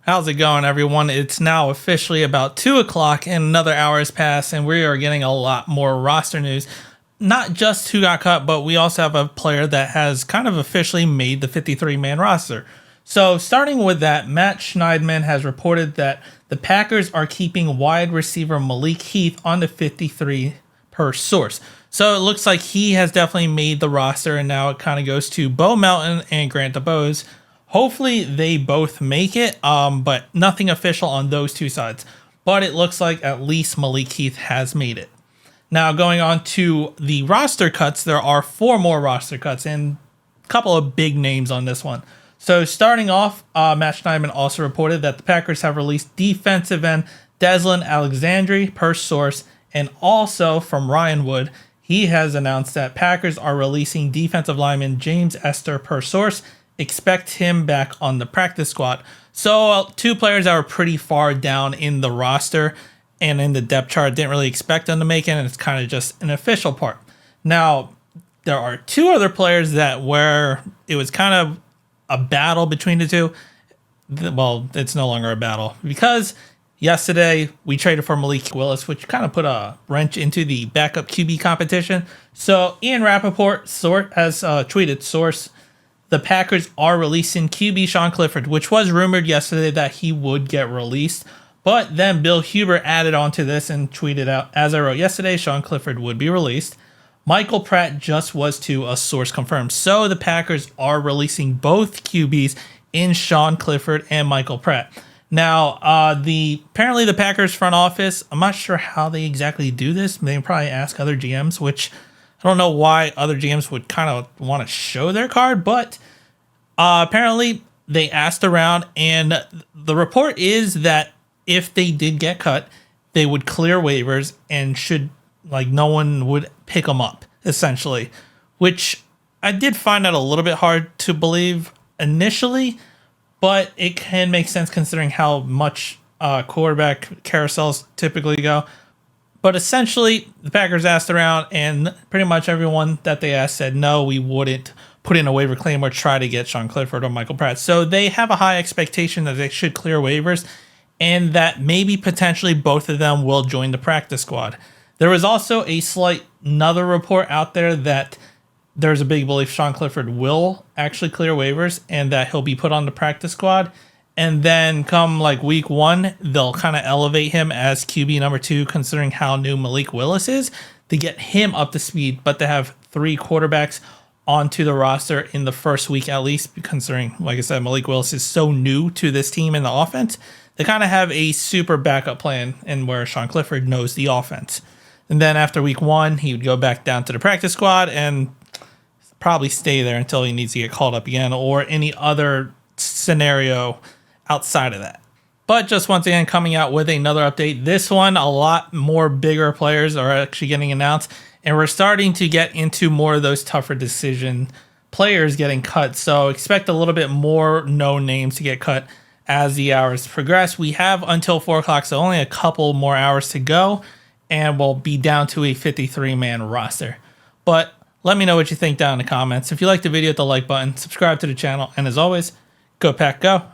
How's it going, everyone? It's now officially about 2 o'clock and another hour has passed, and we are getting a lot more roster news. Not just who got cut, but we also have a player that has kind of officially made the 53-man roster. So starting with that, Matt Schneidman has reported that the Packers are keeping wide receiver Malik Heath on the 53 per source. So it looks like he has definitely made the roster, and now it kind of goes to Bo Melton and Grant DuBose. Hopefully they both make it, but nothing official on those two sides. But it looks like at least Malik Heath has made it. Now going on to the roster cuts, there are 4 more roster cuts and a couple of big names on this one. So starting off, Matt Schneidman also reported that the Packers have released defensive end Deslin Alexandri per source, and also from Ryan Wood, he has announced that Packers are releasing defensive lineman James Esther per source. Expect him back on the practice squad. So 2 players that were pretty far down in the roster and in the depth chart, didn't really expect them to make it, and it's kind of just an official part. Now, there are 2 other players that where it was kind of a battle between the 2. Well, it's no longer a battle because yesterday we traded for Malik Willis, which kind of put a wrench into the backup QB competition. So Ian Rappaport has tweeted, source, the Packers are releasing QB Sean Clifford, which was rumored yesterday that he would get released. But then Bill Huber added on to this and tweeted out, as I wrote yesterday, Sean Clifford would be released. Michael Pratt just was to a source confirmed. So the Packers are releasing both QBs in Sean Clifford and Michael Pratt. Now, apparently the Packers front office, I'm not sure how they exactly do this. They probably ask other GMs, which I don't know why other GMs would kind of want to show their card, but apparently they asked around, and the report is that if they did get cut, they would clear waivers and no one would pick them up, essentially, which I did find that a little bit hard to believe initially, but it can make sense considering how much quarterback carousels typically go. But essentially, the Packers asked around, and pretty much everyone that they asked said, no, we wouldn't put in a waiver claim or try to get Sean Clifford or Michael Pratt. So they have a high expectation that they should clear waivers and that maybe potentially both of them will join the practice squad. There was also another report out there that there's a big belief Sean Clifford will actually clear waivers and that he'll be put on the practice squad. And then come week 1, they'll kind of elevate him as QB number 2, considering how new Malik Willis is, to get him up to speed. But they have 3 quarterbacks onto the roster in the first week at least, considering, like I said, Malik Willis is so new to this team in the offense. They kind of have a super backup plan, and where Sean Clifford knows the offense. And then after week 1, he would go back down to the practice squad and probably stay there until he needs to get called up again or any other scenario outside of that. But just once again, coming out with another update. This one, a lot more bigger players are actually getting announced, and we're starting to get into more of those tougher decision players getting cut. So expect a little bit more known names to get cut as the hours progress. We have until 4 o'clock, so only a couple more hours to go, and we'll be down to a 53-man roster. But let me know what you think down in the comments. If you liked the video, hit the like button, subscribe to the channel, and as always, go Pack Go.